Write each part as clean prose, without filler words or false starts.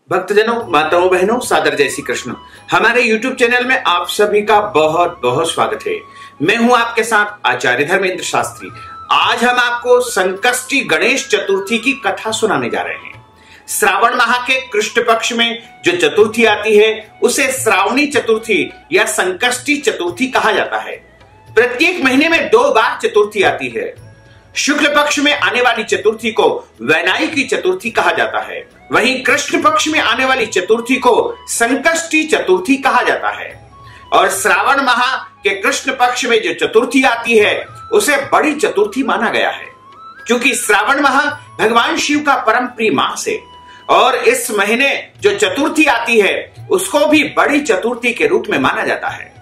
भक्तजनों, माताओं, बहनों, सादर जय श्री कृष्ण। हमारे YouTube चैनल में आप सभी का बहुत बहुत स्वागत है। मैं हूं आपके साथ आचार्य धर्मेंद्र शास्त्री। आज हम आपको संकष्टी गणेश चतुर्थी की कथा सुनाने जा रहे हैं। श्रावण माह के कृष्ण पक्ष में जो चतुर्थी आती है उसे श्रावणी चतुर्थी या संकष्टी चतुर्थी कहा जाता है। प्रत्येक महीने में 2 बार चतुर्थी आती है। शुक्ल पक्ष में आने वाली चतुर्थी को वैनायकी चतुर्थी कहा जाता है, वहीं कृष्ण पक्ष में आने वाली चतुर्थी को संकष्टी चतुर्थी कहा जाता है। और श्रावण माह के कृष्ण पक्ष में जो चतुर्थी आती है उसे बड़ी चतुर्थी माना गया है, क्योंकि श्रावण माह भगवान शिव का परम प्रिय मास है और इस महीने जो चतुर्थी आती है उसको भी बड़ी चतुर्थी के रूप में माना जाता है।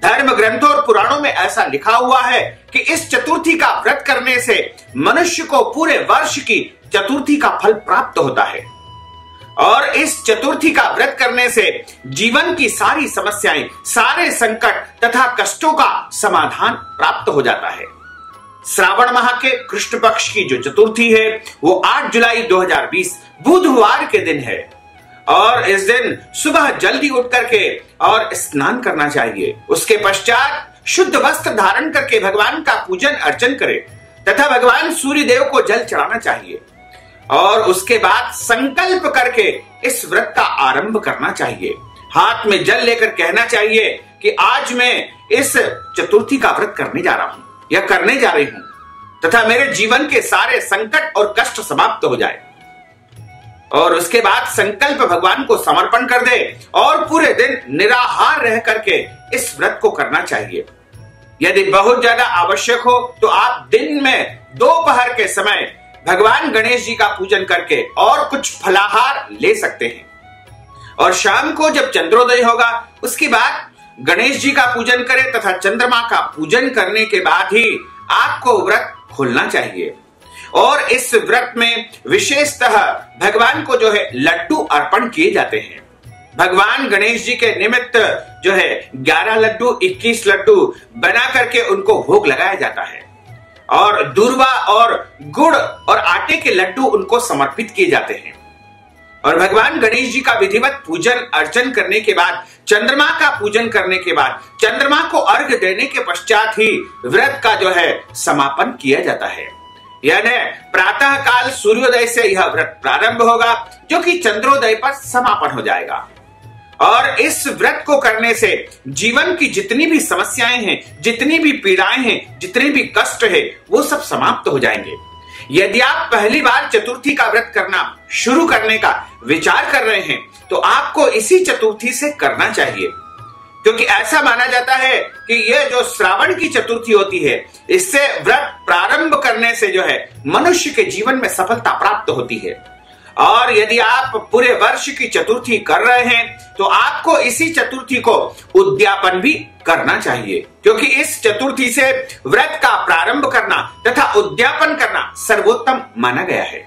धर्म ग्रंथों और पुराणों में ऐसा लिखा हुआ है कि इस चतुर्थी का व्रत करने से मनुष्य को पूरे वर्ष की चतुर्थी का फल प्राप्त होता है और इस चतुर्थी का व्रत करने से जीवन की सारी समस्याएं, सारे संकट तथा कष्टों का समाधान प्राप्त हो जाता है। श्रावण माह के कृष्ण पक्ष की जो चतुर्थी है वो 8 जुलाई 2020 बुधवार के दिन है और इस दिन सुबह जल्दी उठ करके और स्नान करना चाहिए। उसके पश्चात शुद्ध वस्त्र धारण करके भगवान का पूजन अर्चन करें तथा भगवान सूर्य देव को जल चढ़ाना चाहिए और उसके बाद संकल्प करके इस व्रत का आरंभ करना चाहिए। हाथ में जल लेकर कहना चाहिए कि आज मैं इस चतुर्थी का व्रत करने जा रहा हूं या करने जा रही हूं तथा मेरे जीवन के सारे संकट और कष्ट समाप्त हो जाए। और उसके बाद संकल्प भगवान को समर्पण कर दे और पूरे दिन निराहार रह करके इस व्रत को करना चाहिए। यदि बहुत ज्यादा आवश्यक हो तो आप दिन में दोपहर के समय भगवान गणेश जी का पूजन करके और कुछ फलाहार ले सकते हैं और शाम को जब चंद्रोदय होगा उसके बाद गणेश जी का पूजन करें तथा चंद्रमा का पूजन करने के बाद ही आपको व्रत खोलना चाहिए। और इस व्रत में विशेषतः भगवान को जो है लड्डू अर्पण किए जाते हैं। भगवान गणेश जी के निमित्त जो है 11 लड्डू 21 लड्डू बना करके उनको भोग लगाया जाता है और दूर्वा और गुड़ और आटे के लड्डू उनको समर्पित किए जाते हैं। और भगवान गणेश जी का विधिवत पूजन अर्चन करने के बाद, चंद्रमा का पूजन करने के बाद, चंद्रमा को अर्घ्य देने के पश्चात ही व्रत का जो है समापन किया जाता है। यानी प्रातः काल सूर्योदय से यह व्रत प्रारंभ होगा जो कि चंद्रोदय पर समापन हो जाएगा। और इस व्रत को करने से जीवन की जितनी भी समस्याएं हैं, जितनी भी पीड़ाएं हैं, जितने भी कष्ट है वो सब समाप्त हो जाएंगे। यदि आप पहली बार चतुर्थी का व्रत करना शुरू करने का विचार कर रहे हैं तो आपको इसी चतुर्थी से करना चाहिए, क्योंकि ऐसा माना जाता है कि यह जो श्रावण की चतुर्थी होती है इससे व्रत प्रारंभ करने से जो है मनुष्य के जीवन में सफलता प्राप्त होती है। और यदि आप पूरे वर्ष की चतुर्थी कर रहे हैं तो आपको इसी चतुर्थी को उद्यापन भी करना चाहिए, क्योंकि इस चतुर्थी से व्रत का प्रारंभ करना तथा उद्यापन करना सर्वोत्तम माना गया है।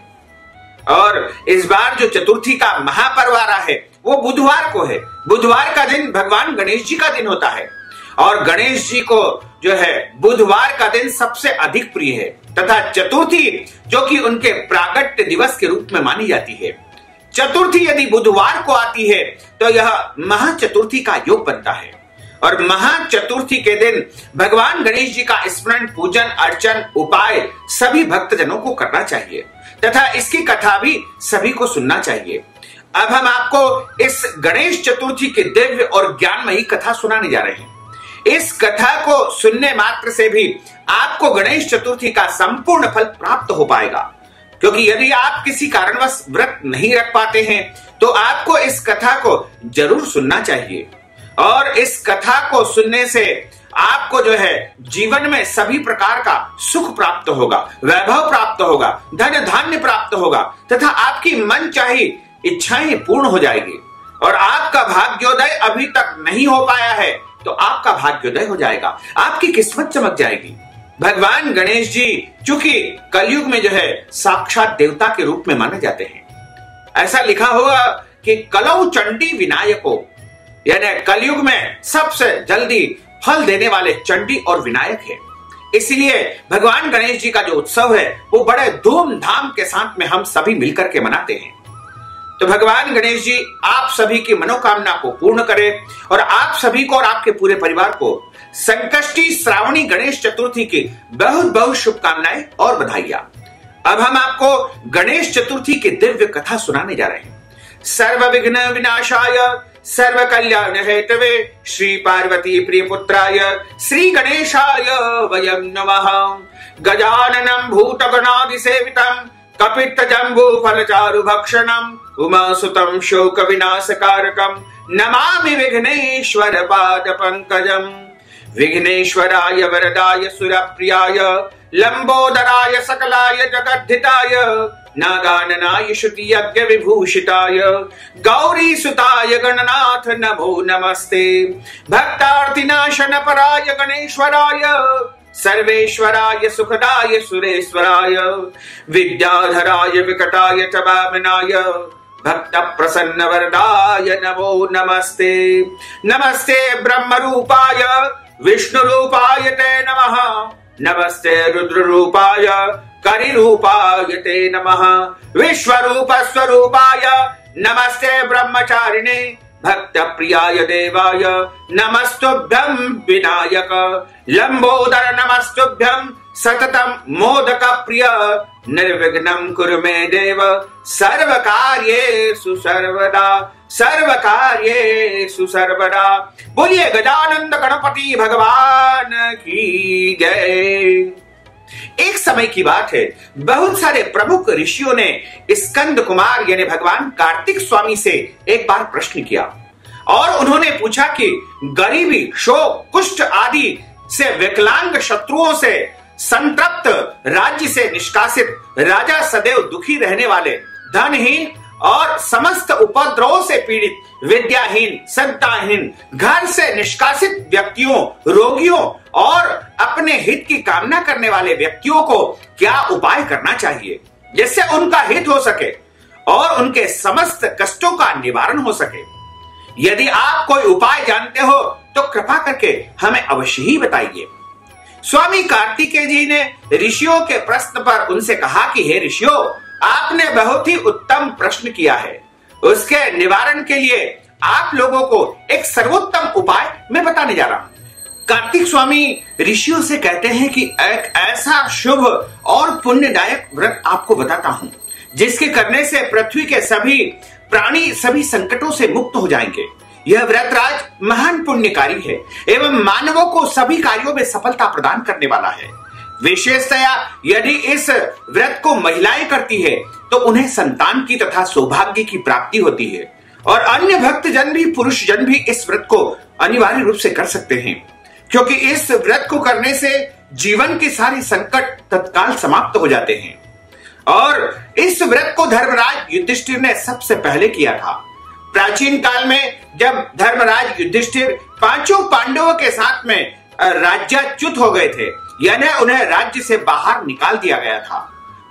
और इस बार जो चतुर्थी का महापर्व आ रहा है वो बुधवार को है। बुधवार का दिन भगवान गणेश जी का दिन होता है और गणेश जी को जो है बुधवार का दिन सबसे अधिक प्रिय है तथा चतुर्थी जो कि उनके प्रागट्य दिवस के रूप में मानी जाती है। चतुर्थी यदि बुधवार को आती है तो यह महाचतुर्थी का योग बनता है और महाचतुर्थी के दिन भगवान गणेश जी का स्मरण, पूजन, अर्चन, उपाय सभी भक्तजनों को करना चाहिए तथा इसकी कथा भी सभी को सुनना चाहिए। अब हम आपको इस गणेश चतुर्थी की दिव्य और ज्ञानमयी कथा सुनाने जा रहे हैं। इस कथा को सुनने मात्र से भी आपको गणेश चतुर्थी का संपूर्ण फल प्राप्त हो पाएगा, क्योंकि यदि आप किसी कारणवश व्रत नहीं रख पाते हैं तो आपको इस कथा को जरूर सुनना चाहिए। और इस कथा को सुनने से आपको जो है जीवन में सभी प्रकार का सुख प्राप्त होगा, वैभव प्राप्त होगा, धन धान्य प्राप्त होगा तथा आपकी मन चाही इच्छाएं पूर्ण हो जाएगी और आपका भाग्योदय अभी तक नहीं हो पाया है तो आपका भाग्योदय हो जाएगा, आपकी किस्मत चमक जाएगी। भगवान गणेश जी चूंकि कलयुग में जो है साक्षात देवता के रूप में माने जाते हैं। ऐसा लिखा होगा कि कलौ चंडी विनायको, यानी कलयुग में सबसे जल्दी फल देने वाले चंडी और विनायक है। इसलिए भगवान गणेश जी का जो उत्सव है वो बड़े धूमधाम के साथ में हम सभी मिलकर के मनाते हैं। तो भगवान गणेश जी आप सभी की मनोकामना को पूर्ण करें और आप सभी को और आपके पूरे परिवार को संकष्टी श्रावणी गणेश चतुर्थी की बहुत बहुत शुभकामनाएं और बधाइयां। अब हम आपको गणेश चतुर्थी की दिव्य कथा सुनाने जा रहे हैं। सर्व विघ्न विनाशाय सर्व कल्याण हेतवे श्री पार्वती प्रिय पुत्राय श्री गणेशाय वयं नमः। गजाननं भूतगणादि सेवितं कपित्थ जम्बू फलचारु भक्षणम् उमासुतं शोक विनाशकारकं नमामि विघ्नेश्वर पाद पंकजम्। विघ्नेश्वराय वरदाय सुरप्रियाय लंबोदराय सकलाय जगद्धिताय नागाननाय श्रुति यज्ञ विभूषिताय गौरी सुताय गणनाथ नमो नमस्ते। भक्तार्तिनाशन पराय गणेश्वराय सर्वेश्वराय सुखदाय सुरेश्वराय विद्याधराय विकटाय च वामनाय भक्त प्रसन्न वरदाय नमो नमस्ते। नमस्ते ब्रह्म रूपाय विष्णु रूपाय ते नमः। नमस्ते रुद्र रूपाय करि रूपाय ते नमः। विश्वरूप स्वरूपाय नमस्ते ब्रह्मचारिणे भक्त प्रियाय देवाय नमस्तुभ्यं विनायक। लंबोदर नमस्तुभ्यं सततं मोदक प्रिय निर्विघ्नं कुरु मे देव सर्व कार्येषु सर्वदा सर्व कार्येषु सर्वदा। बोलिए गजानंद गणपति भगवान की जय। एक समय की बात है, बहुत सारे प्रमुख ऋषियों ने स्कंद कुमार यानी भगवान कार्तिक स्वामी से एक बार प्रश्न किया और उन्होंने पूछा कि गरीबी शोक कुष्ठ आदि से विकलांग शत्रुओं से संतप्त राज्य से निष्कासित राजा सदैव दुखी रहने वाले धनहीन और समस्त उपद्रवों से पीड़ित विद्याहीन संतानहीन घर से निष्कासित व्यक्तियों रोगियों और अपने हित की कामना करने वाले व्यक्तियों को क्या उपाय करना चाहिए जिससे उनका हित हो सके और उनके समस्त कष्टों का निवारण हो सके। यदि आप कोई उपाय जानते हो तो कृपा करके हमें अवश्य ही बताइए। स्वामी कार्तिकेय जी ने ऋषियों के प्रश्न पर उनसे कहा कि हे ऋषियों, आपने बहुत ही उत्तम प्रश्न किया है। उसके निवारण के लिए आप लोगों को एक सर्वोत्तम उपाय मैं बताने जा रहा हूं। कार्तिक स्वामी ऋषियों से कहते हैं कि एक ऐसा शुभ और पुण्यदायक व्रत आपको बताता हूं जिसके करने से पृथ्वी के सभी प्राणी सभी संकटों से मुक्त हो जाएंगे। यह व्रत राज महान पुण्यकारी है एवं मानवों को सभी कार्यों में सफलता प्रदान करने वाला है। विशेषतया यदि इस व्रत को महिलाएं करती है तो उन्हें संतान की तथा सौभाग्य की प्राप्ति होती है और अन्य भक्त जन भी पुरुष जन भी इस व्रत को अनिवार्य रूप से कर सकते हैं, क्योंकि इस व्रत को करने से जीवन के सारे संकट तत्काल समाप्त हो जाते हैं। और इस व्रत को धर्मराज युधिष्ठिर ने सबसे पहले किया था। प्राचीन काल में जब धर्मराज युधिष्ठिर पांचों पांडवों के साथ में राज्याच्युत हो गए थे यानी उन्हें राज्य से बाहर निकाल दिया गया था,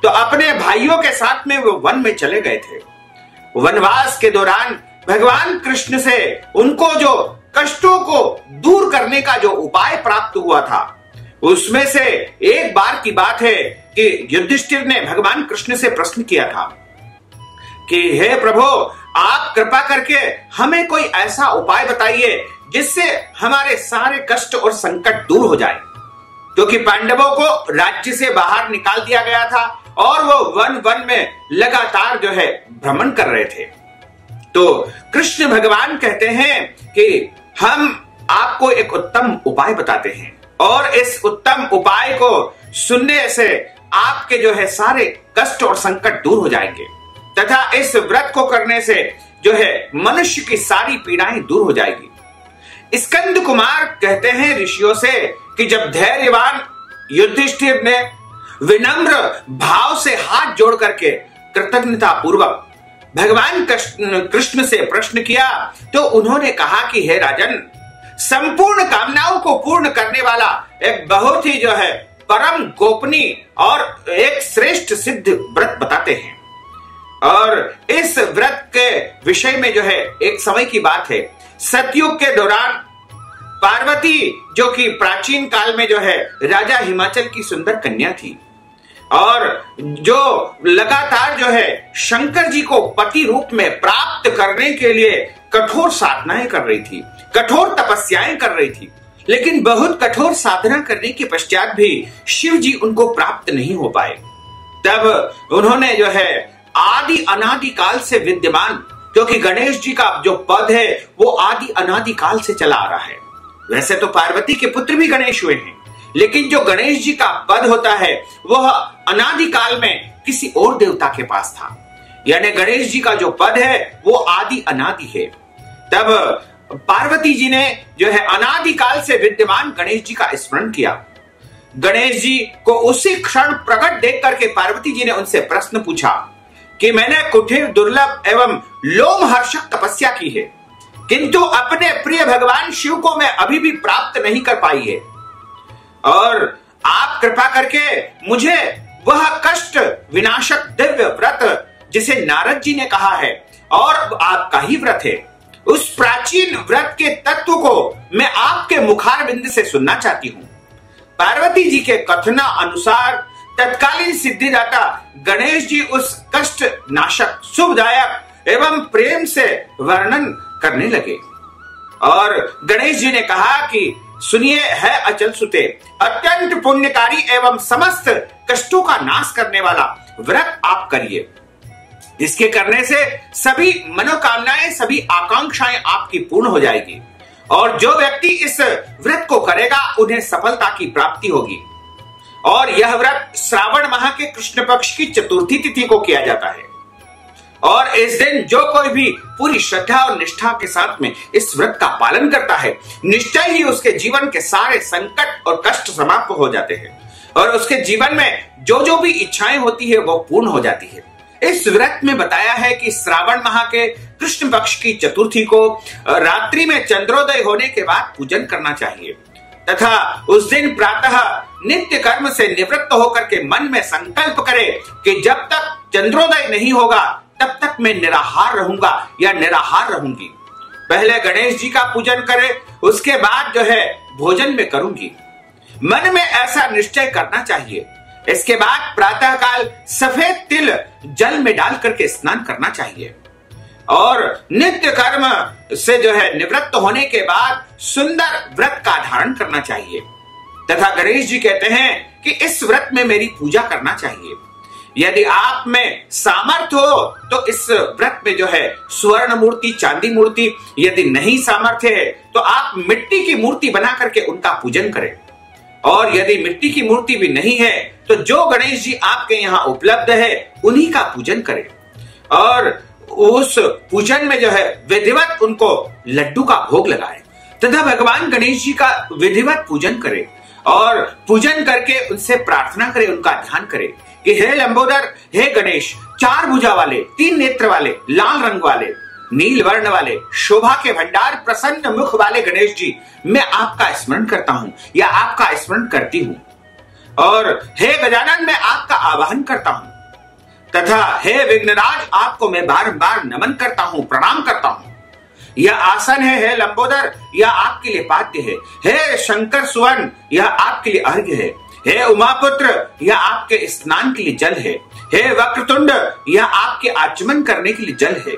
तो अपने भाइयों के साथ में वो वन में चले गए थे। वनवास के दौरान भगवान कृष्ण से उनको जो कष्टों को दूर करने का जो उपाय प्राप्त हुआ था उसमें से एक बार की बात है कि युधिष्ठिर ने भगवान कृष्ण से प्रश्न किया था कि हे प्रभु, आप कृपा करके हमें कोई ऐसा उपाय बताइए जिससे हमारे सारे कष्ट और संकट दूर हो जाए, क्योंकि पांडवों को राज्य से बाहर निकाल दिया गया था और वो वन वन में लगातार जो है भ्रमण कर रहे थे। तो कृष्ण भगवान कहते हैं कि हम आपको एक उत्तम उपाय बताते हैं और इस उत्तम उपाय को सुनने से आपके जो है सारे कष्ट और संकट दूर हो जाएंगे तथा इस व्रत को करने से जो है मनुष्य की सारी पीड़ाएं दूर हो जाएगी। स्कंद कुमार कहते हैं ऋषियों से कि जब धैर्यवान युधिष्ठिर ने विनम्र भाव से हाथ जोड़ करके कृतज्ञता पूर्वक भगवान कृष्ण से प्रश्न किया तो उन्होंने कहा कि हे राजन, संपूर्ण कामनाओं को पूर्ण करने वाला एक बहुत ही जो है परम गोपनीय और एक श्रेष्ठ सिद्ध व्रत बताते हैं। और इस व्रत के विषय में जो है एक समय की बात है, सतयुग के दौरान पार्वती जो कि प्राचीन काल में जो है राजा हिमाचल की सुंदर कन्या थी, और जो लगातार जो है शंकर जी को पति रूप में प्राप्त करने के लिए कठोर साधनाएं कर रही थी, कठोर तपस्याएं कर रही थी, लेकिन बहुत कठोर साधना करने के पश्चात भी शिव जी उनको प्राप्त नहीं हो पाए। तब उन्होंने जो है आदि अनादि काल से विद्यमान, क्योंकि गणेश जी का जो पद है वो आदि अनादि काल से चला आ रहा है। वैसे तो पार्वती के पुत्र भी गणेश हुए हैं, लेकिन जो गणेश जी का पद होता है वह अनादि काल में किसी और देवता के पास था, यानी गणेश जी का जो पद है वो आदि अनादि है। तब पार्वती जी ने जो है अनादि काल से विद्यमान गणेश जी का स्मरण किया। गणेश जी को उसी क्षण प्रकट देख करके पार्वती जी ने उनसे प्रश्न पूछा कि मैंने कुटिल दुर्लभ एवं लोमहर्षक तपस्या की है, किंतु अपने प्रिय भगवान शिव को मैं अभी भी प्राप्त नहीं कर पाई है, और आप कृपा करके मुझे वह कष्ट विनाशक दिव्य व्रत जिसे नारद जी ने कहा है और आपका ही व्रत है, उस प्राचीन व्रत के तत्व को मैं आपके मुखारबिंद से सुनना चाहती हूं। पार्वती जी के कथना अनुसार तत्कालीन सिद्धिदाता गणेश जी उस कष्ट नाशक शुभदायक एवं प्रेम से वर्णन करने लगे, और गणेश जी ने कहा कि सुनिए है अचल सुते, अत्यंत पुण्यकारी एवं समस्त कष्टों का नाश करने वाला व्रत आप करिए। इसके करने से सभी मनोकामनाएं, सभी आकांक्षाएं आपकी पूर्ण हो जाएगी, और जो व्यक्ति इस व्रत को करेगा उन्हें सफलता की प्राप्ति होगी। और यह व्रत श्रावण माह के कृष्ण पक्ष की चतुर्थी तिथि को किया जाता है, और इस दिन जो कोई भी पूरी श्रद्धा और निष्ठा के साथ में इस व्रत का पालन करता है, निश्चय ही उसके जीवन के सारे संकट और कष्ट समाप्त हो जाते हैं, और उसके जीवन में जो जो भी इच्छाएं होती है वो पूर्ण हो जाती है। इस व्रत में बताया है कि श्रावण माह के कृष्ण पक्ष की चतुर्थी को रात्रि में चंद्रोदय होने के बाद पूजन करना चाहिए, तथा उस दिन प्रातः नित्य कर्म से निवृत्त होकर के मन में संकल्प करे कि जब तक चंद्रोदय नहीं होगा तब तक मैं निराहार रहूंगा या निराहार रहूंगी। पहले गणेश जी का पूजन करे, उसके बाद जो है भोजन में करूंगी, मन में ऐसा निश्चय करना चाहिए। इसके बाद प्रातः काल सफेद तिल जल में डाल करके स्नान करना चाहिए, और नित्य कर्म से जो है निवृत्त होने के बाद सुंदर व्रत का धारण करना चाहिए, तथा गणेश जी कहते हैं कि इस व्रत में मेरी पूजा करना चाहिए। यदि आप में सामर्थ्य हो तो इस व्रत में जो है स्वर्ण मूर्ति, चांदी मूर्ति, यदि नहीं सामर्थ्य है तो आप मिट्टी की मूर्ति बना करके उनका पूजन करें, और यदि मिट्टी की मूर्ति भी नहीं है तो जो गणेश जी आपके यहाँ उपलब्ध है उन्हीं का पूजन करें, और उस पूजन में जो है विधिवत उनको लड्डू का भोग लगाएं, तथा भगवान गणेश जी का विधिवत पूजन करें, और पूजन करके उनसे प्रार्थना करें, उनका ध्यान करें कि हे लंबोदर, हे गणेश, चार भुजा वाले, तीन नेत्र वाले, लाल रंग वाले, नील वर्ण वाले, शोभा के भंडार, प्रसन्न मुख वाले गणेश जी, मैं आपका स्मरण करता हूं या आपका स्मरण करती हूं, और हे गजानन, मैं आपका आवाहन करता हूं, तथा हे विघ्नराज, आपको मैं बारंबार नमन करता हूं, प्रणाम करता हूं। यह आसन है हे लंबोदर, यह आपके लिए पाद्य है। हे शंकर सुवन, यह आपके लिए अर्घ्य है। हे उमापुत्र, यह आपके स्नान के लिए जल है। हे वक्रतुंड, यह आपके आचमन करने के लिए जल है।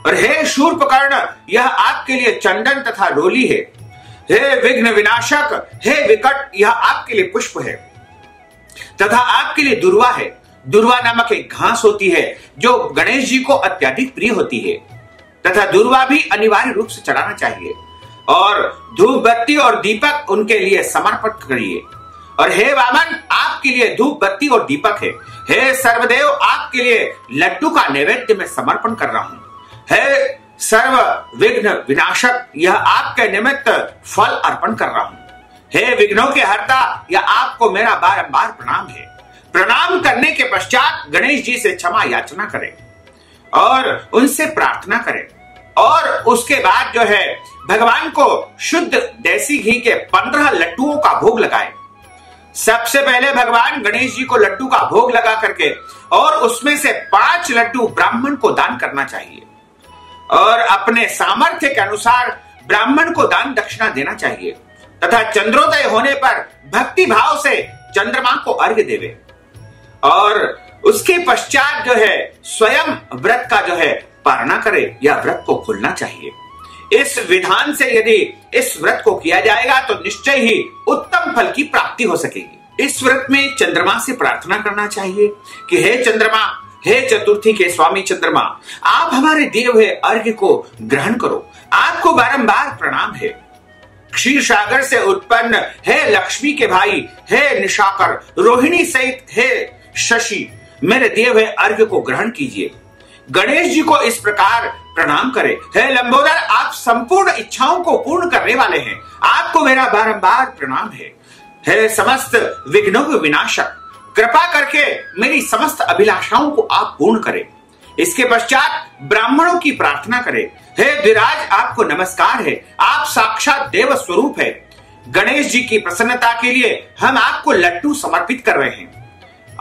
और हे शूर्पकर्ण, यह आपके लिए चंदन तथा रोली है। हे विघ्न विनाशक, हे विकट, यह आपके लिए पुष्प है, तथा आपके लिए दुर्वा है। दुर्वा नामक एक घास होती है जो गणेश जी को अत्यधिक प्रिय होती है, तथा दुर्वा भी अनिवार्य रूप से चढ़ाना चाहिए, और धूप बत्ती और दीपक उनके लिए समर्पित करिए। और हे वामन, आपके लिए धूप बत्ती और दीपक है। हे सर्वदेव, आपके लिए लड्डू का नैवेद्य में समर्पण कर रहा हूं। हे सर्व विघ्न विनाशक, यह आपके निमित्त फल अर्पण कर रहा हूं। हे विघ्नों के हर्ता, यह आपको मेरा बारंबार प्रणाम है। प्रणाम करने के पश्चात गणेश जी से क्षमा याचना करें और उनसे प्रार्थना करें, और उसके बाद जो है भगवान को शुद्ध देसी घी के 15 लड्डुओं का भोग लगाएं। सबसे पहले भगवान गणेश जी को लड्डू का भोग लगा करके और उसमें से 5 लड्डू ब्राह्मण को दान करना चाहिए, और अपने सामर्थ्य के अनुसार ब्राह्मण को दान दक्षिणा देना चाहिए, तथा चंद्रोदय होने पर भक्ति भाव से चंद्रमा को अर्घ्य देवे। और उसके पश्चात जो है स्वयं व्रत का जो है पालना करे या व्रत को खोलना चाहिए। इस विधान से यदि इस व्रत को किया जाएगा तो निश्चय ही उत्तम फल की प्राप्ति हो सकेगी। इस व्रत में चंद्रमा से प्रार्थना करना चाहिए कि हे चंद्रमा, हे चतुर्थी के स्वामी चंद्रमा, आप हमारे दिए हुए अर्घ्य को ग्रहण करो। आपको बारंबार प्रणाम है। क्षीर सागर से उत्पन्न हे लक्ष्मी के भाई, हे निशाकर, रोहिणी सहित हे शशि, मेरे दिए हुए अर्घ्य को ग्रहण कीजिए। गणेश जी को इस प्रकार प्रणाम करें। हे लंबोदर, आप संपूर्ण इच्छाओं को पूर्ण करने वाले हैं, आपको मेरा बारंबार प्रणाम है। हे समस्त विघ्नों के विनाशक, कृपा करके मेरी समस्त अभिलाषाओं को आप पूर्ण करें। इसके पश्चात ब्राह्मणों की प्रार्थना करें। हे द्विराज, आपको नमस्कार है, आप साक्षात देव स्वरूप है। गणेश जी की प्रसन्नता के लिए हम आपको लड्डू समर्पित कर रहे हैं,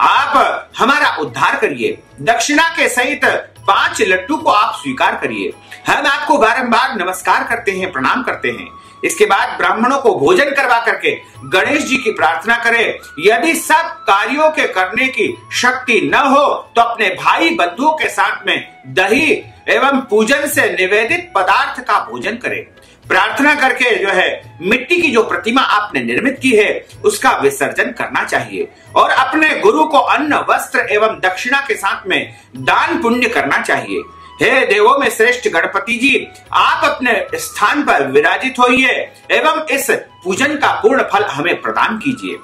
आप हमारा उद्धार करिए। दक्षिणा के सहित 5 लड्डू को आप स्वीकार करिए। हम आपको बारंबार नमस्कार करते हैं, प्रणाम करते हैं। इसके बाद ब्राह्मणों को भोजन करवा करके गणेश जी की प्रार्थना करें। यदि सब कार्यों के करने की शक्ति न हो तो अपने भाई बंधुओं के साथ में दही एवं पूजन से निवेदित पदार्थ का भोजन करें। प्रार्थना करके जो है मिट्टी की जो प्रतिमा आपने निर्मित की है उसका विसर्जन करना चाहिए और अपने गुरु को अन्न, वस्त्र एवं दक्षिणा के साथ में दान पुण्य करना चाहिए। हे देवों में श्रेष्ठ गणपति जी, आप अपने स्थान पर विराजित होइए एवं इस पूजन का पूर्ण फल हमें प्रदान कीजिए।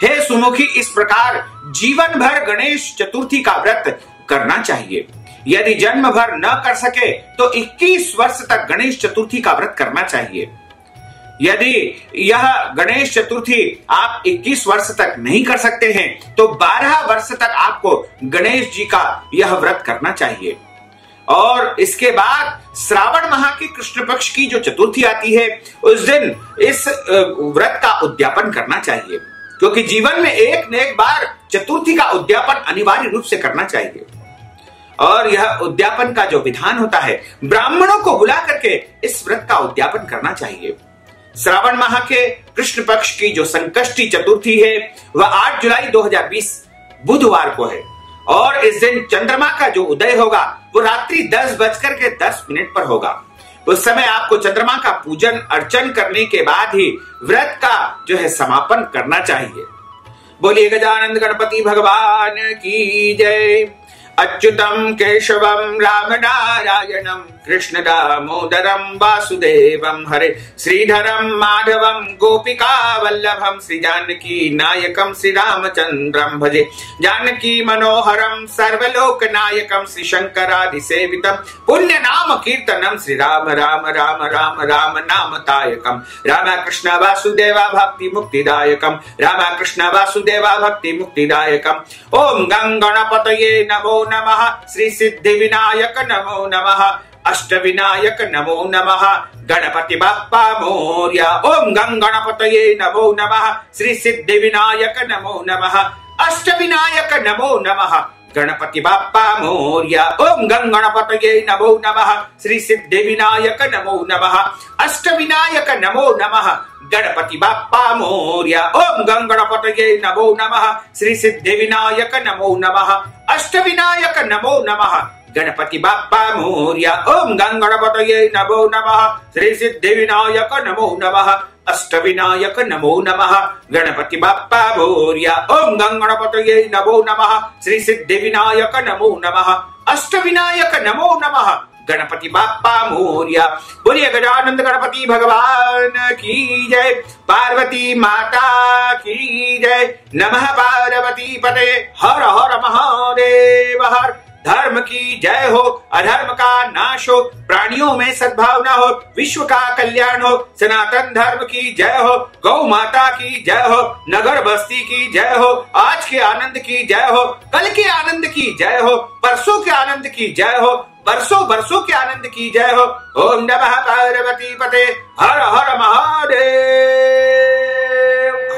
हे सुमुखी, इस प्रकार जीवन भर गणेश चतुर्थी का व्रत करना चाहिए। यदि जन्म भर न कर सके तो 21 वर्ष तक गणेश चतुर्थी का व्रत करना चाहिए। यदि यह गणेश चतुर्थी आप 21 वर्ष तक नहीं कर सकते हैं तो 12 वर्ष तक आपको गणेश जी का यह व्रत करना चाहिए। और इसके बाद श्रावण माह की कृष्ण पक्ष की जो चतुर्थी आती है उस दिन इस व्रत का उद्यापन करना चाहिए, क्योंकि जीवन में एक न एक बार चतुर्थी का उद्यापन अनिवार्य रूप से करना चाहिए। और यह उद्यापन का जो विधान होता है, ब्राह्मणों को बुला करके इस व्रत का उद्यापन करना चाहिए। श्रावण माह के कृष्ण पक्ष की जो संकष्टी चतुर्थी है वह 8 जुलाई 2020 बुधवार को है और इस दिन चंद्रमा का जो उदय होगा वो रात्रि 10:10 पर होगा। उस समय आपको चंद्रमा का पूजन अर्चन करने के बाद ही व्रत का जो है समापन करना चाहिए। बोलिए गजानंद गणपति भगवान की जय। अच्युतम केशवम राम नारायणम कृष्ण दामोदरम वासुदेवम हरे श्रीधरम माधवम गोपिका वल्लभम श्री जानकी नायकम श्री रामचंद्रम भजे जानकी मनोहरम सर्वलोक नायकम श्री शंकरादि सेवितम पुण्य नाम कीर्तनम श्री राम राम राम राम राम नाम तायकम राम कृष्ण वासुदेवा भक्ति मुक्तिदायकम राम कृष्ण वासुदेवा भक्ति मुक्तिदायकम। ओम गंगणपतये नमो नमः, श्री सिद्धि विनायक नमो नमः, अष्ट विनायक नमो नमः, गणपति बाप्पा मोरया। ओम गंगणपतये नमो नमः, श्री सिद्धि विनायक नमो नमः, अष्ट विनायक नमो नमः, गणपति बाप्पा मोरया। ओम गंगणपतये नमो नमः, श्री सिद्धि विनायक नमो नमः, अष्ट विनायक नमो नमः, गणपति बाप्पा मोरया। ओम गंगणपतये नमो नमः, श्री सिद्धि विनायक नमो नमः, अष्ट विनायक नमो नमः, गणपति बाप्पा मोरया। ओम गंगणपतये नमो नमः, श्री सिद्धि विनायक नमो नमः, अष्ट विनायक नमो नमः, गणपति बाप्पा मोरया। ओम गंगणपतये नमो नमः, श्री सिद्धि विनायक नमो नमः, अष्ट विनायक नमो नमः, गणपति बाप्पा मोरया। बोलिए गजानंद गणपति भगवान की जय। पार्वती माता की जय। नमः पार्वती पते हर हर महादेव हर। धर्म की जय हो, अधर्म का नाश हो, प्राणियों में सद्भावना हो, विश्व का कल्याण हो, सनातन धर्म की जय हो, गौ माता की जय हो, नगर बस्ती की जय हो, आज के आनंद की जय हो, कल के आनंद की जय हो, परसों के आनंद की जय हो, बरसों बरसों के आनंद की जय हो। ओम नमः पार्वती पते हर हर महादेव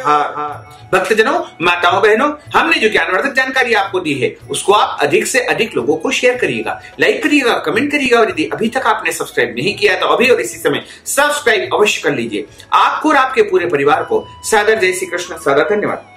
हर हर। भक्तजनों, माताओं बहनों, हमने जो ज्ञानवर्धक जानकारी आपको दी है उसको आप अधिक से अधिक लोगों को शेयर करिएगा, लाइक करिएगा, कमेंट करिएगा और यदि अभी तक आपने सब्सक्राइब नहीं किया तो अभी और इसी समय सब्सक्राइब अवश्य कर लीजिए। आपको और आपके पूरे परिवार को सादर जय श्री कृष्ण, सादर धन्यवाद।